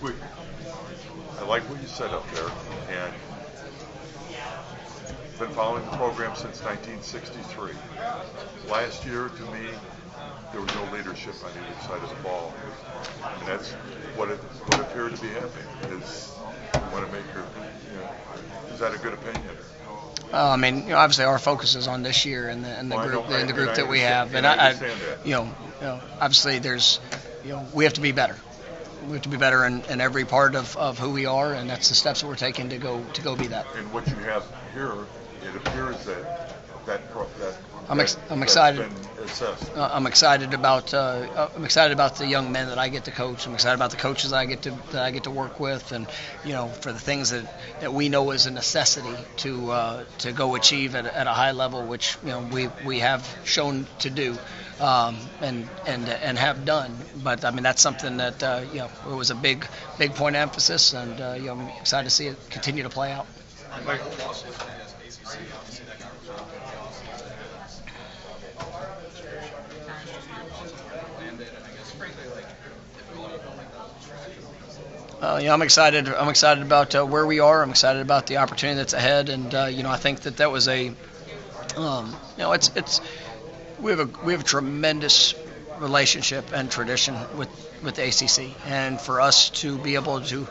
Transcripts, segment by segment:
I like what you said up there, and been following the program since 1963. Last year, to me, there was no leadership on either side of the ball, and that's what appeared to be happening. Is want to make your, is that a good opinion? I mean, obviously our focus is on this year and the group that we have, and I obviously there's, we have to be better. We have to be better in every part of who we are, and that's the steps that we're taking to go be that. And what you have here, it appears that I'm excited. I'm excited about the young men that I get to coach. I'm excited about the coaches that I get to work with, and for the things that we know is a necessity to go achieve at a high level, which we have shown to do, and have done. But I mean that's something that it was a big point of emphasis, and I'm excited to see it continue to play out. I'm excited. I'm excited about where we are. I'm excited about the opportunity that's ahead, and I think that was a, we have a tremendous relationship and tradition with the ACC, and for us to be able to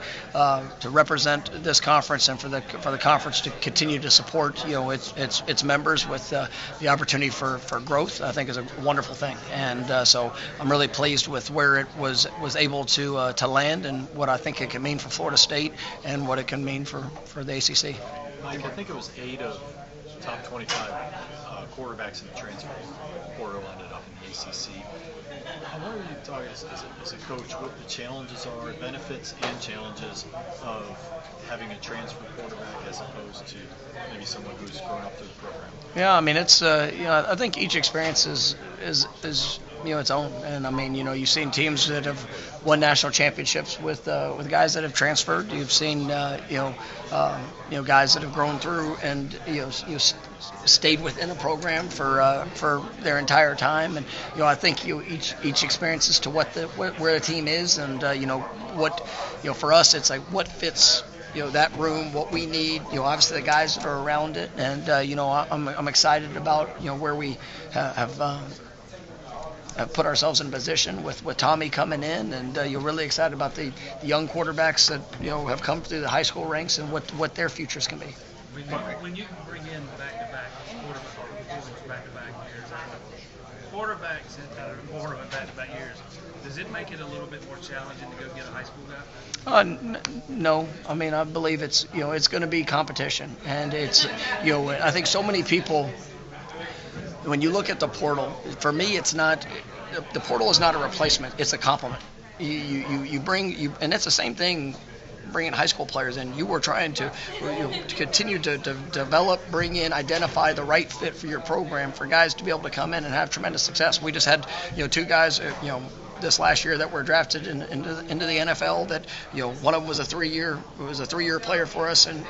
represent this conference and for the conference to continue to support its members with the opportunity for growth, I think is a wonderful thing. And so I'm really pleased with where it was able to land, and what I think it can mean for Florida State and what it can mean for the ACC. Mike, I think it was 8 of the top 25 quarterbacks in the transfer portal ended up in the ACC. I wonder if you talk as a coach what the challenges are, benefits and challenges of having a transfer quarterback as opposed to maybe someone who's grown up through the program. Yeah, I mean it's I think each experience is its own, and I mean you've seen teams that have won national championships with guys that have transferred. You've seen guys that have grown through and stayed within a program for their entire time, and I think each experience as to where the team is, and what for us it's like what fits that room, what we need, obviously the guys that are around it, and I'm excited about where we have put ourselves in a position with Tommy coming in, and you're really excited about the young quarterbacks that have come through the high school ranks and what their futures can be. When you can bring in back-to-back quarterbacks and back-to-back years, does it make it a little bit more challenging to go get a high school guy? No, I mean I believe it's it's going to be competition, and it's I think so many people. When you look at the portal, for me, it's not. The portal is not a replacement; it's a complement. You bring and it's the same thing. Bringing high school players in, you were trying to continue to develop, bring in, identify the right fit for your program for guys to be able to come in and have tremendous success. We just had 2 guys this last year that were drafted into the NFL that one of them was a 3-year player for us and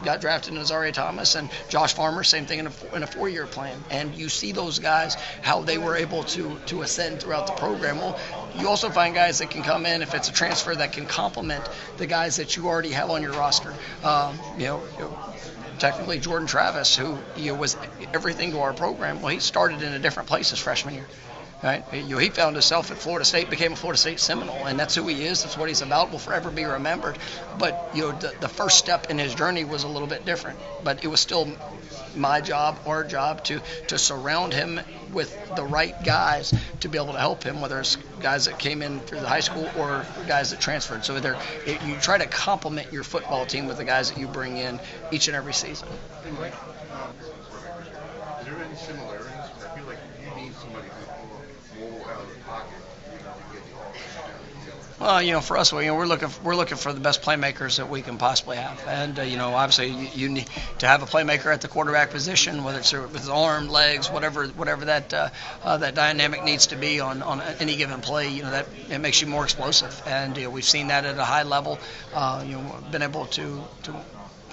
got drafted in Azaria Thomas, and Josh Farmer, same thing in a 4-year plan. And you see those guys, how they were able to ascend throughout the program. Well, you also find guys that can come in, if it's a transfer, that can complement the guys that you already have on your roster. Technically Jordan Travis, who was everything to our program, well, he started in a different place his freshman year. Right? He found himself at Florida State, became a Florida State Seminole, and that's who he is. That's what he's about. Will forever be remembered. But the first step in his journey was a little bit different. But it was still my job, our job, to surround him with the right guys to be able to help him, whether it's guys that came in through the high school or guys that transferred. So you try to complement your football team with the guys that you bring in each and every season. Is there any similarities? I feel like you need somebody who's more out of the pocket. Well, for us, we're looking for the best playmakers that we can possibly have, and obviously you need to have a playmaker at the quarterback position, whether it's with his arm, legs, whatever that dynamic needs to be on any given play. That it makes you more explosive, and we've seen that at a high level. Been able to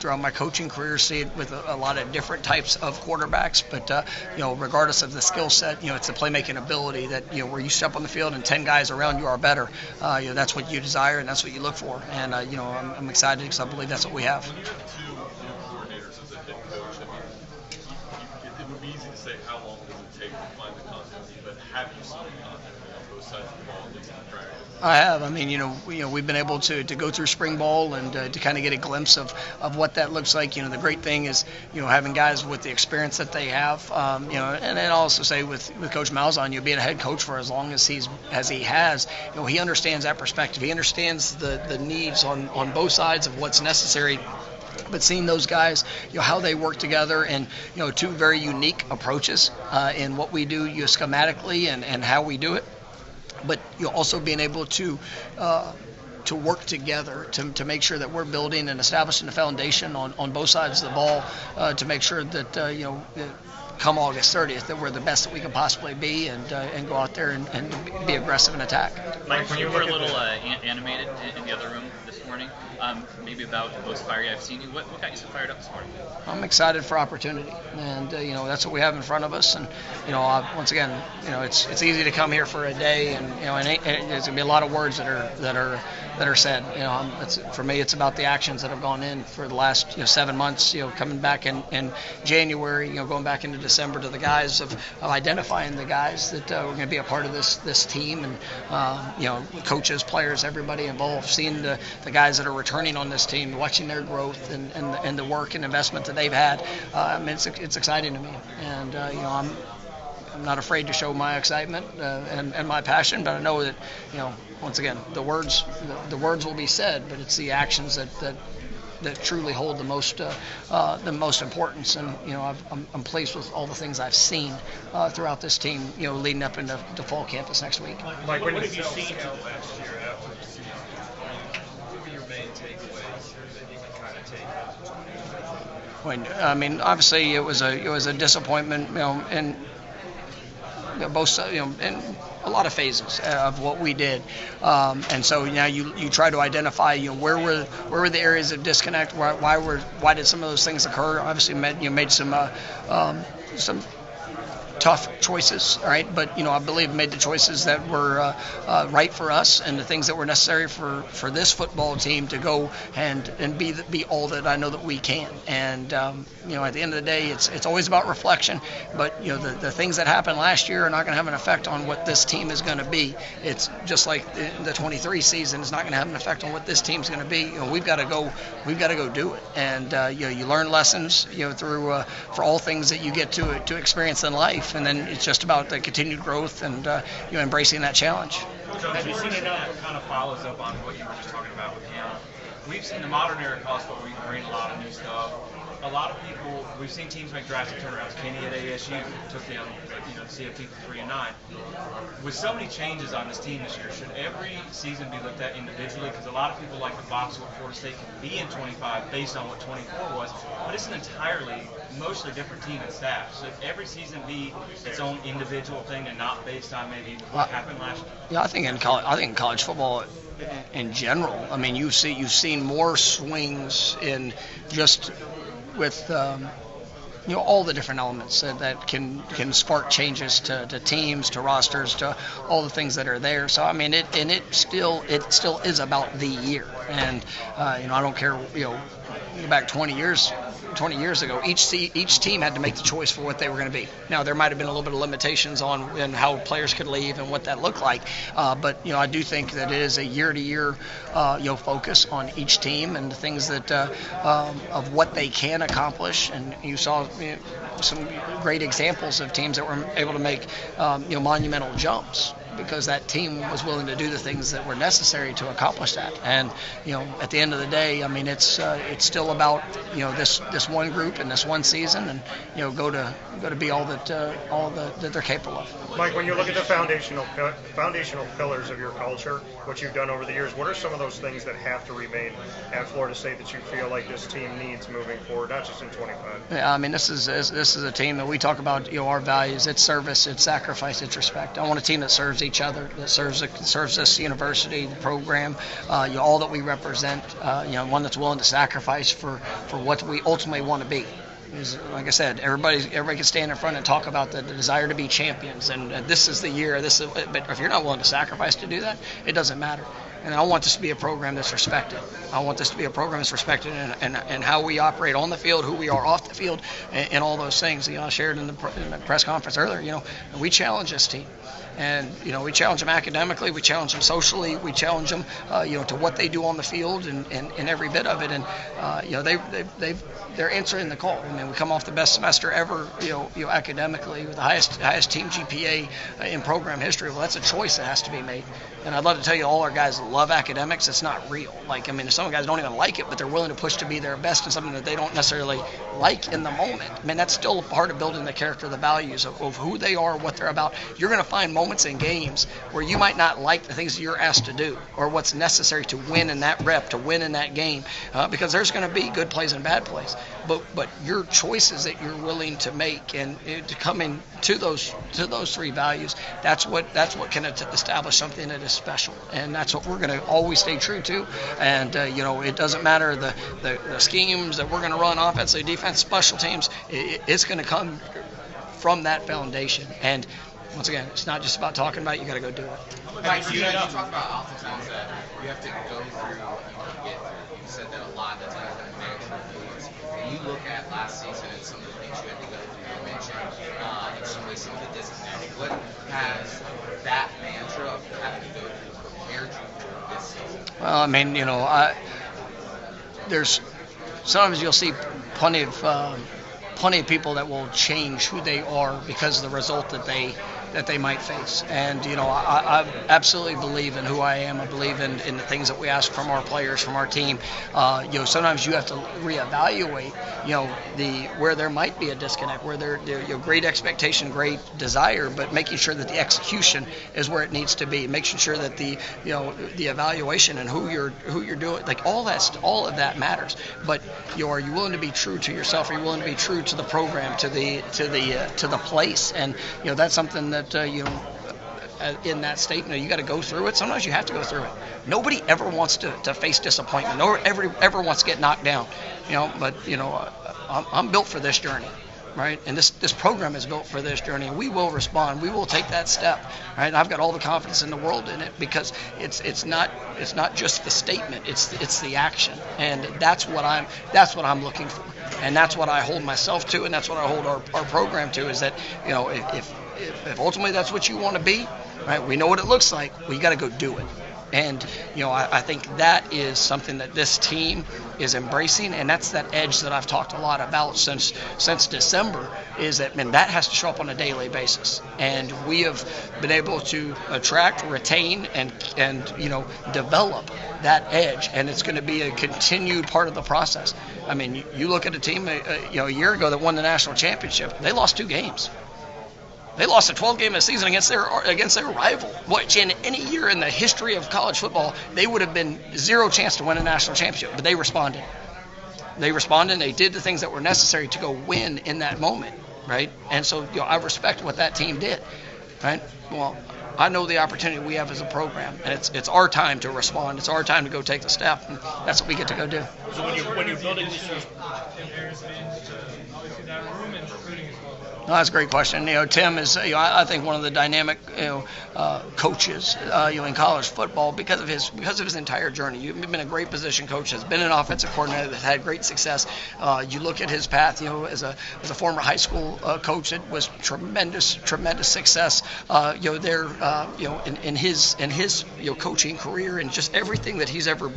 throughout my coaching career, see it with a lot of different types of quarterbacks. But regardless of the skill set, it's the playmaking ability that where you step on the field and 10 guys around you are better. That's what you desire and that's what you look for. And I'm excited because I believe that's what we have. When you have two new coordinators as a head coach, it would be easy to say how long does it take to find the continuity, but have you seen continuity on both sides of the ball, at least in the practice? I have. I mean, we've been able to go through spring ball and to kind of get a glimpse of what that looks like. The great thing is, having guys with the experience that they have. And then I'll also say with Coach Malzahn, being a head coach for as long as he has, he understands that perspective. He understands the needs on both sides of what's necessary. But seeing those guys, how they work together, and two very unique approaches in what we do, schematically and how we do it. But also being able to work together to make sure that we're building and establishing a foundation on both sides of the ball to make sure that come August 30th that we're the best that we can possibly be and go out there and be aggressive and attack. Mike, when you were a little animated in the other room this morning, maybe about the most fiery I've seen you. What got you so fired up this morning? I'm excited for opportunity, and that's what we have in front of us. And once again, it's easy to come here for a day, and there's gonna be a lot of words that are said. For me, it's about the actions that have gone in for the last 7 months. Coming back in January, going back into December, to the guys of identifying the guys that are going to be a part of this team, and coaches, players, everybody involved, seeing the guys that are returning on this team, watching their growth and the work and investment that they've had. It's exciting to me, and I'm not afraid to show my excitement and my passion, but I know that once again the words will be said, but it's the actions that truly hold the most importance. And I'm pleased with all the things I've seen throughout this team, leading up into fall campus next week. Mike, what have you seen last year after the season? What were your main takeaways that you can kind of take? Obviously it was a disappointment, and both sides, in a lot of phases of what we did, and so now you try to identify where were the areas of disconnect, why did some of those things occur. Obviously made some tough choices, right? But I believe made the choices that were right for us and the things that were necessary for this football team to go and be all that I know that we can. And at the end of the day, it's always about reflection. But the things that happened last year are not going to have an effect on what this team is going to be. It's just like the 23 season is not going to have an effect on what this team's going to be. We've got to go do it. And you learn lessons through for all things that you get to experience in life. And then it's just about the continued growth and embracing that challenge. Have you seen enough that kind of follows up on what you were just talking about with him? We've seen the modern era college football, we bring a lot of new stuff. A lot of people, we've seen teams make drastic turnarounds. Kenny at ASU took them, CFP to 3-9. With so many changes on this team this year, should every season be looked at individually? Because a lot of people like the box what Florida State can be in 25 based on what 24 was, but it's an entirely, mostly different team and staff. So every season be its own individual thing and not based on maybe what happened last year. Yeah, I think in college football in general, you've seen more swings in just with all the different elements that can spark changes to teams, to rosters, to all the things that are there. So it still is about the year, and I don't care. Back 20 years ago, each team had to make the choice for what they were going to be. Now there might have been a little bit of limitations on how players could leave and what that looked like, but I do think that it is a year-to-year focus on each team and the things that of what they can accomplish. And you saw some great examples of teams that were able to make monumental jumps because that team was willing to do the things that were necessary to accomplish that. And at the end of the day, it's still about this one group and this one season, and go to be all that they're capable of. Mike, when you look at the foundational pillars of your culture, what you've done over the years, what are some of those things that have to remain at Florida State that you feel like this team needs moving forward, not just in 25? Yeah, this is a team that we talk about. Our values: it's service, it's sacrifice, it's respect. I want a team that serves each other, that serves this university, the program, all that we represent. One that's willing to sacrifice for what we ultimately want to be. Is, like I said, everybody can stand in front and talk about the desire to be champions, and this is the year. But if you're not willing to sacrifice to do that, it doesn't matter. And I want this to be a program that's respected. I want this to be a program that's respected in how we operate on the field, who we are off the field, and all those things. I shared in the press conference earlier. We challenge this team. And we challenge them academically, we challenge them socially, we challenge them, to what they do on the field and every bit of it. And they're answering the call. I mean, we come off the best semester ever, academically with the highest team GPA in program history. Well, that's a choice that has to be made. And I'd love to tell you, all our guys love academics. It's not real. Some guys don't even like it, but they're willing to push to be their best in something that they don't necessarily like in the moment. I mean, that's still a part of building the character, the values of who they are, what they're about. You're going to find moments in games where you might not like the things you're asked to do or what's necessary to win in that rep, to win in that game, because there's going to be good plays and bad plays. But your choices that you're willing to make and to come in to those three values, that's what can establish something that is special, and that's what we're going to always stay true to. And it doesn't matter the schemes that we're going to run, offensively, defense, special teams. It's going to come from that foundation. And once again, it's not just about talking about it. You got to go do it. Mike, you talk about oftentimes that you have to go through, get through. You said that a lot of the times that natural influence. And you look at last season and some of the things you had to go through. You mentioned in some ways some of the discipline. What has that mantra of having to go through prepared you for this season? Well, I mean, there's sometimes you'll see plenty of people that will change who they are because of the result that they might face. And I absolutely believe in who I am. I believe in the things that we ask from our players, from our team. Sometimes you have to reevaluate where there might be a disconnect, where there great expectation, great desire, but making sure that the execution is where it needs to be, making sure that the evaluation and who you're doing, like all of that matters. But are you willing to be true to yourself? Are you willing to be true to the program, to the place? And that's something that in that state, you got to go through it. Sometimes you have to go through it. Nobody ever wants to face disappointment. Nobody ever wants to get knocked down. But I'm built for this journey, right? And this program is built for this journey, and we will respond. We will take that step, right? And I've got all the confidence in the world in it, because it's not just the statement. It's the action, and that's what I'm looking for, and that's what I hold myself to, and that's what I hold our program to. Is that if ultimately that's what you want to be, right? We know what it looks like. Well, you got to go do it. And I think that is something that this team is embracing, and that's that edge that I've talked a lot about since December. Is that that has to show up on a daily basis, and we have been able to attract, retain, and develop that edge, and it's going to be a continued part of the process. I mean, you look at a team a year ago that won the national championship. They lost 2 games. They lost a 12-game season against their rival, which in any year in the history of college football, they would have been 0 chance to win a national championship. But they responded. And they did the things that were necessary to go win in that moment, right? And so I respect what that team did, right? Well, I know the opportunity we have as a program, and it's our time to respond. It's our time to go take the step, and that's what we get to go do. So when you're building this year, obviously that room and recruiting as well. No, that's a great question. Tim is, I think, one of the dynamic, coaches, in college football because of his entire journey. You've been a great position coach, has been an offensive coordinator that's had great success. You look at his path, as a former high school coach, it was tremendous success. In his coaching career, and just everything that he's ever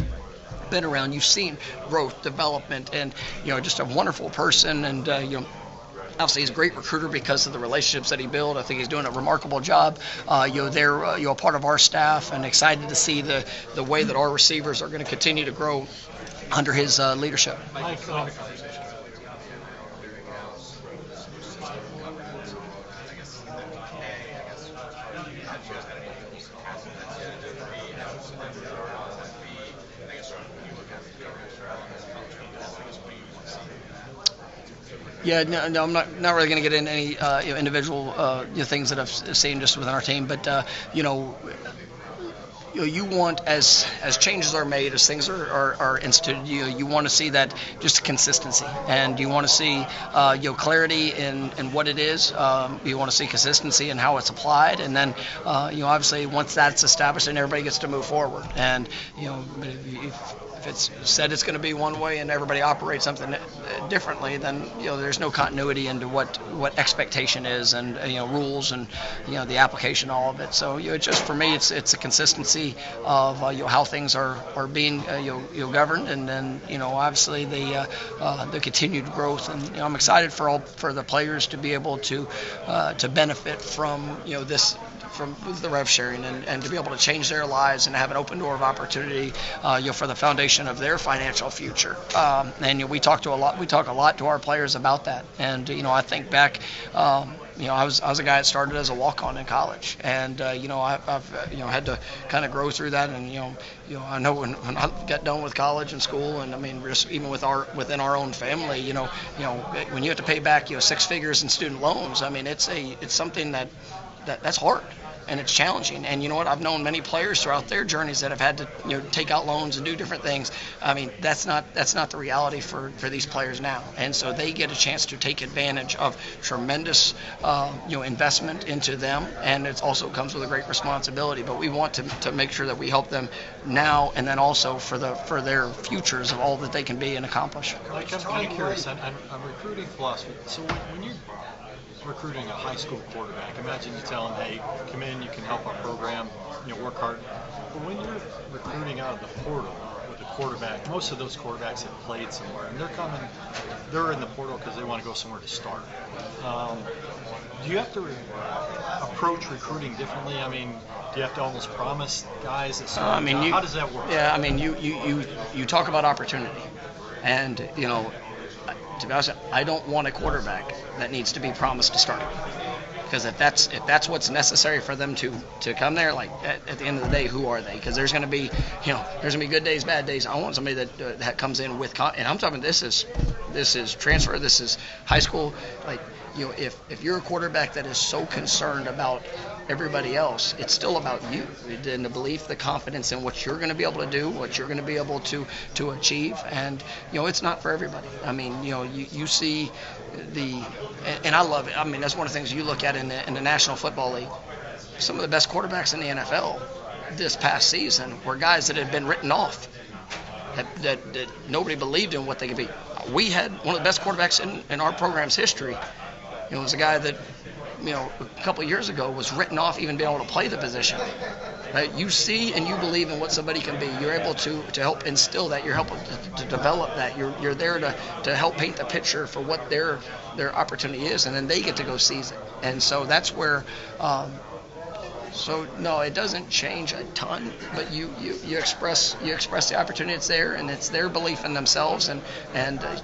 been around, you've seen growth, development, and just a wonderful person, and obviously, he's a great recruiter because of the relationships that he built. I think he's doing a remarkable job. They're a part of our staff, and excited to see the way that our receivers are going to continue to grow under his leadership. Yeah, no, I'm not really going to get into any individual things that I've seen just within our team, but you want, as changes are made, as things are instituted, you want to see that just consistency, and you want to see clarity in what it is. You want to see consistency in how it's applied, and then obviously once that's established, then everybody gets to move forward. And if it's said it's going to be one way and everybody operates something differently, then there's no continuity into what expectation is, and rules, and the application, all of it. So it's just, for me, it's a consistency of how things are being governed, and then obviously the continued growth. And I'm excited for the players to be able to benefit from this, from the rev sharing, and to be able to change their lives and have an open door of opportunity for the foundation of their financial future. And we talk a lot to our players about that. And I think back, I was a guy that started as a walk-on in college, and I've had to kind of grow through that. And I know when I got done with college and school, and I mean just even within our own family, when you have to pay back 6 figures in student loans, I mean it's something that's hard. And it's challenging. And you know what? I've known many players throughout their journeys that have had to take out loans and do different things. I mean, that's not the reality for these players now. And so they get a chance to take advantage of tremendous investment into them, and it also comes with a great responsibility. But we want to make sure that we help them now, and then also for their futures of all that they can be and accomplish. Mike, I'm curious on recruiting philosophy. So when you're recruiting a high school quarterback, imagine you tell them, hey, come in, you can help our program, work hard. But when you're recruiting out of the portal with a quarterback, most of those quarterbacks have played somewhere, and they're in the portal because they want to go somewhere to start. Do you have to approach recruiting differently? I mean, do you have to almost promise guys that start? How does that work? Yeah, I mean, you talk about opportunity, and to be honest, I don't want a quarterback that needs to be promised to start. Because if that's what's necessary for them to come there, like at the end of the day, who are they? Because there's going to be good days, bad days. I want somebody that comes in with and I'm talking this is transfer, this is high school. Like if you're a quarterback that is so concerned about everybody else, it's still about you, and the belief, the confidence in what you're going to be able to do, what you're going to be able to achieve. And it's not for everybody. I mean, you see and I love it. I mean, that's one of the things you look at in the National Football League. Some of the best quarterbacks in the NFL this past season were guys that had been written off, that nobody believed in what they could be. We had one of the best quarterbacks in our program's history. It was a guy that a couple of years ago was written off even being able to play the position. Right? You see and you believe in what somebody can be. You're able to help instill that. You're helping to develop that. You're there to help paint the picture for what their opportunity is, and then they get to go seize it. And so that's where. So no, it doesn't change a ton, but you express the opportunity that's there, and it's their belief in themselves and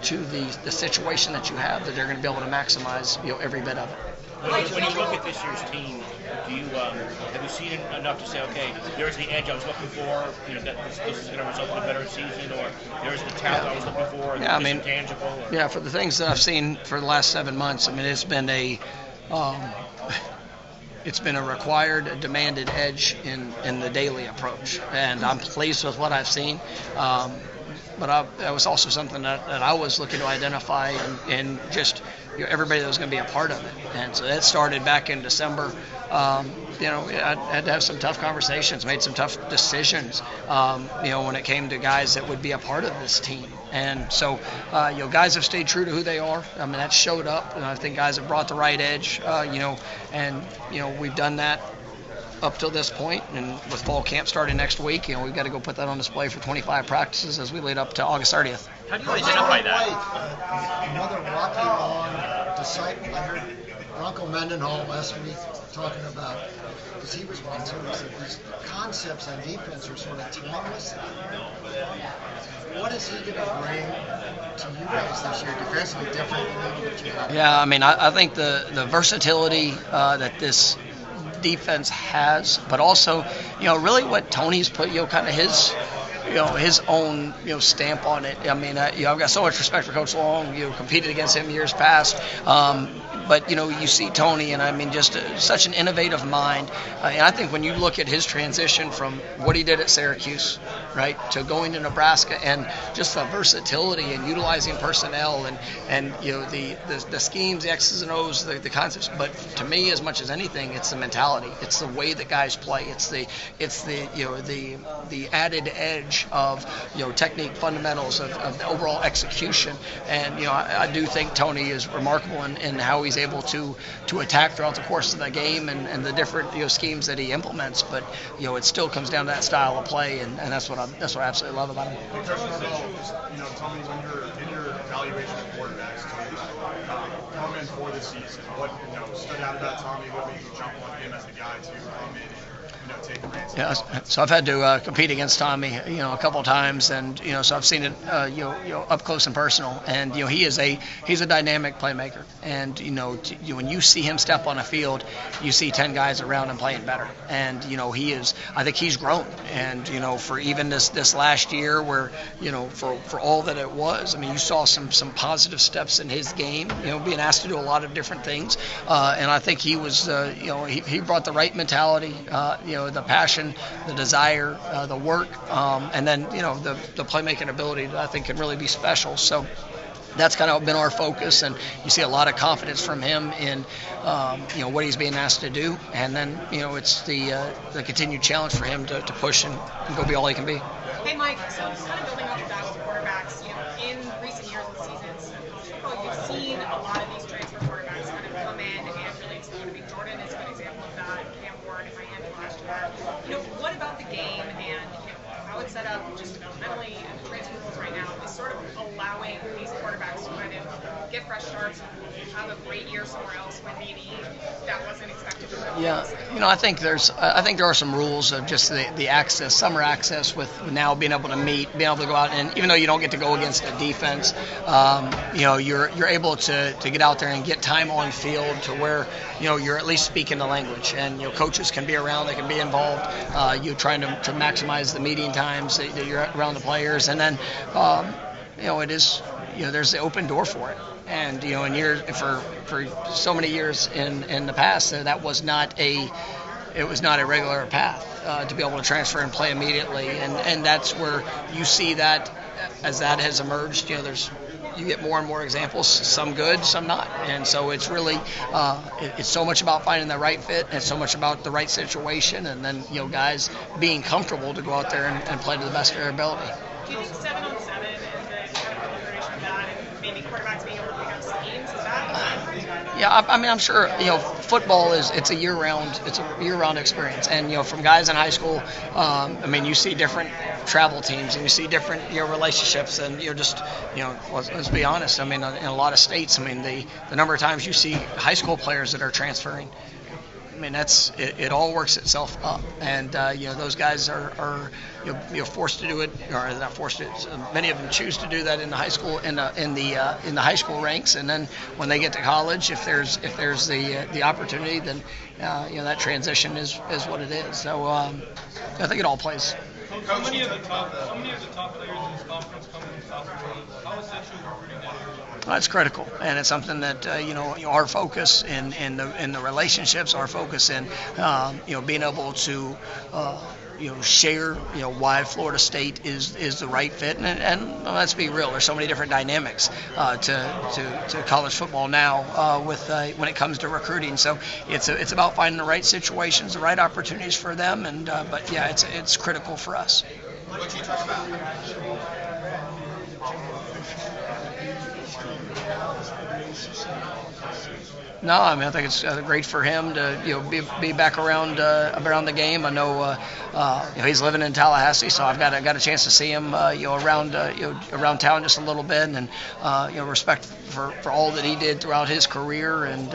to the situation that you have, that they're going to be able to maximize every bit of it. When you look at this year's team, do you have you seen enough to say, okay, there's the edge I was looking for, that this is going to result in a better season, or there's the talent I was looking for, yeah, I mean, intangible? Or? Yeah, for the things that I've seen for the last 7 months, I mean, it's been a required, demanded edge in the daily approach, and I'm pleased with what I've seen. But that was also something that I was looking to identify and just everybody that was going to be a part of it. And so that started back in December. I had to have some tough conversations, made some tough decisions, when it came to guys that would be a part of this team. And so, guys have stayed true to who they are. I mean, that showed up, and I think guys have brought the right edge, we've done that up till this point, and with fall camp starting next week, we've got to go put that on display for 25 practices as we lead up to August 30th. How do you identify that? Another Rocky Long disciple. I heard Bronco Mendenhall last week talking about, because he was one too, he said these concepts on defense are sort of timeless. What is he going to bring to you guys this year defensively different than what you had? Yeah, I mean, I think the versatility that this defense has, but also, really what Tony's put, kind of his his own stamp on it. I mean, I've got so much respect for Coach Long. Competed against him years past. But you see Tony, and I mean, just such an innovative mind. And I think when you look at his transition from what he did at Syracuse, right, to going to Nebraska, and just the versatility and utilizing personnel and the schemes, the X's and O's, the concepts. But to me, as much as anything, it's the mentality. It's the way that guys play. It's the added edge of technique, fundamentals of the overall execution. And I do think Tony is remarkable in how he's able to attack throughout the course of the game and the different schemes that he implements. But it still comes down to that style of play, and that's what I absolutely love about him. Coach Norvell, tell me when you're in your evaluation of quarterbacks come in for the season, what stood out about Tommy, what made you jump on him as the guy to come in and take advantage? Yeah, so I've had to compete against Tommy, a couple of times, and so I've seen it, up close and personal. And he's a dynamic playmaker, and when you see him step on a field, you see 10 guys around him playing better. And I think he's grown. And for even this last year, where for all that it was, I mean, you saw some positive steps in his game. Being asked to do a lot of different things, and I think he was, he brought the right mentality. The passion, the desire, the work, and then the playmaking ability that I think can really be special. So that's kind of been our focus, and you see a lot of confidence from him in what he's being asked to do, and then it's the continued challenge for him to push and go be all he can be. Hey Mike, so just kind of building off of that with quarterbacks, in recent years and seasons, you've seen a lot of these transfer quarterbacks kind of come in and really explode. I mean, Jordan is a good example of that. Cam Ward in Miami last year. What about the game and how it's set up just developmentally and the transfer rules right now is sort of allowing these quarterbacks to kind of get fresh starts and have a great year somewhere else when maybe that wasn't expected to happen? Yeah, I think there are some rules of just the access, summer access, with now being able to meet, being able to go out, and even though you don't get to go against a defense, you're able to get out there and get time on field to where you're at least speaking the language, and coaches can be around, they can be involved. You're trying to maximize the meeting times that you're around the players, and then it is there's the open door for it. And for so many years in the past, that was not a regular path to be able to transfer and play immediately, and that's where you see that as that has emerged. You get more and more examples, some good, some not, and so it's really it's so much about finding the right fit, and it's so much about the right situation, and then guys being comfortable to go out there and play to the best of their ability. Do you think 7-on-7 and the kind of integration of that, and maybe quarterbacks being able to pick up schemes, is that? Yeah, I mean, I'm sure football it's a year-round experience, and from guys in high school, I mean, you see different travel teams and you see different relationships, and let's be honest. I mean, in a lot of states, I mean, the number of times you see high school players that are transferring, I mean, it all works itself up, and those guys are forced to do it, or not forced to. Many of them choose to do that in the high school in the high school ranks, and then when they get to college, if there's the opportunity, then that transition is what it is. So I think it all plays. How many of the top players in this conference come from South Florida? How essential is recruiting that area? It's critical, and it's something that our focus in the relationships, our focus in being able to share why Florida State is the right fit, and let's be real, there's so many different dynamics to college football now with when it comes to recruiting. So it's about finding the right situations, the right opportunities for them, and but yeah, it's critical for us. What you talk about? No, I mean, I think it's great for him to be back around the game. I know he's living in Tallahassee, so I've got a chance to see him around town just a little bit, and respect for all that he did throughout his career, and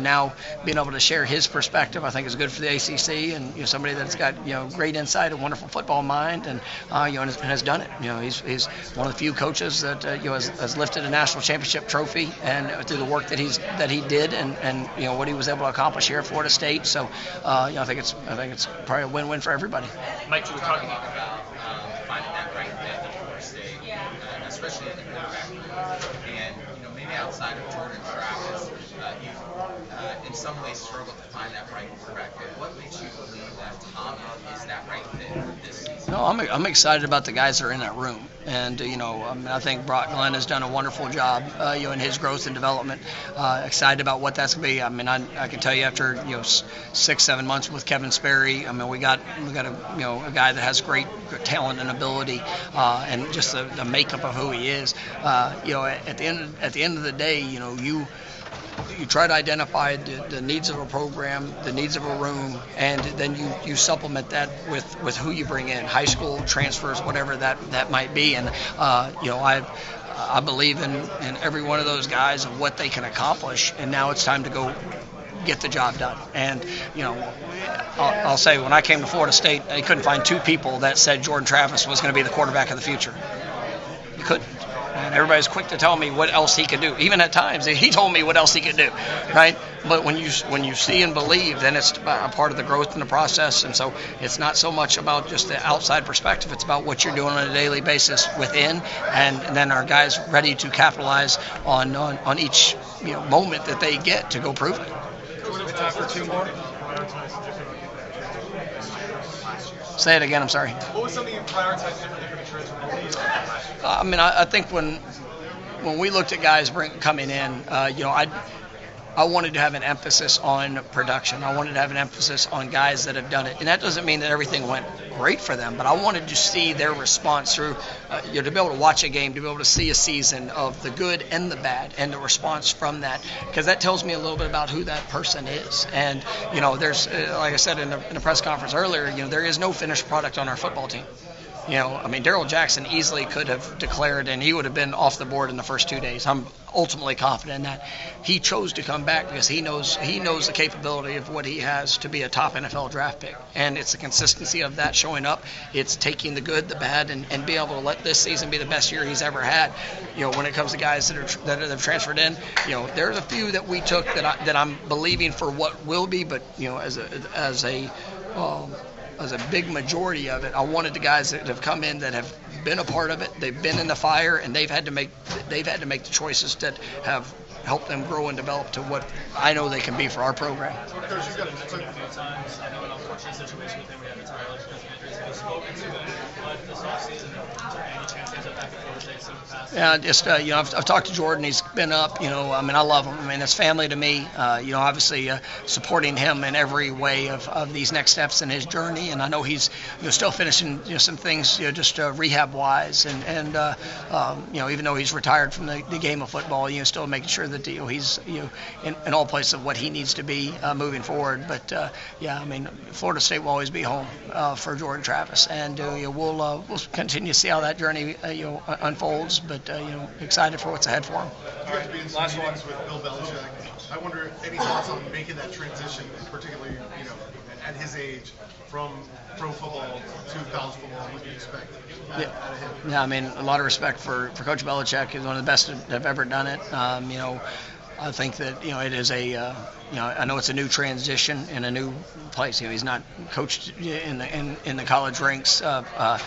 now being able to share his perspective, I think is good for the ACC, and somebody that's got great insight, a wonderful football mind, and has done it. He's one of the few coaches that has lifted a national championship trophy, and through the work that he did, and what he was able to accomplish here at Florida State. So I think it's probably a win-win for everybody. Mike, you were talking about finding that right especially at the quarterback. And maybe outside of Jordan Travis, you've in some ways struggled to find that right quarterback fit. What makes you believe that Tommy is that right fit for this season? No, I'm excited about the guys that are in that room, and I think Brock Glenn has done a wonderful job, in his growth and development. Excited about what that's going to be. I mean, I can tell you after 6-7 months with Kevin Sperry, I mean we got a guy that has great talent and ability, and just the makeup of who he is. At the end of the day, you try to identify the needs of a program, the needs of a room, and then you supplement that with who you bring in, high school transfers, whatever that might be. And I believe in every one of those guys and what they can accomplish. And now it's time to go get the job done. And I'll say when I came to Florida State, I couldn't find two people that said Jordan Travis was going to be the quarterback of the future. You couldn't. And everybody's quick to tell me what else he could do. Even at times, he told me what else he could do, right? But when you see and believe, then it's a part of the growth in the process. And so it's not so much about just the outside perspective. It's about what you're doing on a daily basis within, and then our guys ready to capitalize on each moment that they get to go prove it. Time for two more. Say it again. I'm sorry. What was something you prioritized differently for the transfer portal? I mean, I think when we looked at guys coming in, I wanted to have an emphasis on production. I wanted to have an emphasis on guys that have done it. And that doesn't mean that everything went great for them, but I wanted to see their response through, to be able to watch a game, to be able to see a season of the good and the bad and the response from that, because that tells me a little bit about who that person is. And, there's, like I said in the press conference earlier, there is no finished product on our football team. Darrell Jackson easily could have declared, and he would have been off the board in the first 2 days. I'm ultimately confident in that. He chose to come back because he knows the capability of what he has to be a top NFL draft pick. And it's the consistency of that showing up. It's taking the good, the bad, and being able to let this season be the best year he's ever had. When it comes to guys that have transferred in, there's a few that we took that I'm believing for what will be, but as a big majority of it, I wanted the guys that have come in that have been a part of it. They've been in the fire, and they've had to make the choices that have helped them grow and develop to what I know they can be for our program. Coach, you've got a few times. I know an unfortunate situation with him. We had to retire because of injuries. Have you spoken to him this offseason? Any chance he's up back at Florida State some capacity? Yeah, just I've talked to Jordan. He's been up. I love him. It's family to me. Obviously supporting him in every way of these next steps in his journey. And I know he's still finishing some things just rehab wise. And even though he's retired from the game of football, still making sure that he's in all places of what he needs to be moving forward. But Florida State will always be home for Jordan Travis, and we'll continue to see how that journey unfolds. But excited for what's ahead for him. You got to be in some meetings with Bill Belichick. I wonder, any thoughts on making that transition, particularly at his age, from pro football to college football? What do you expect out of him? Yeah, a lot of respect for Coach Belichick. He's one of the best that have ever done it. I think that it is I know it's a new transition in a new place. He's not coached in the college ranks for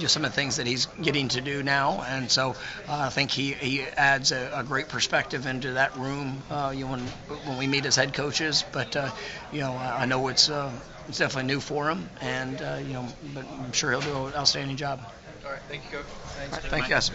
some of the things that he's getting to do now, and so I think he adds a great perspective into that room when we meet as head coaches. But I know it's definitely new for him, and but I'm sure he'll do an outstanding job. All right, thank you, Coach. Thank you, guys.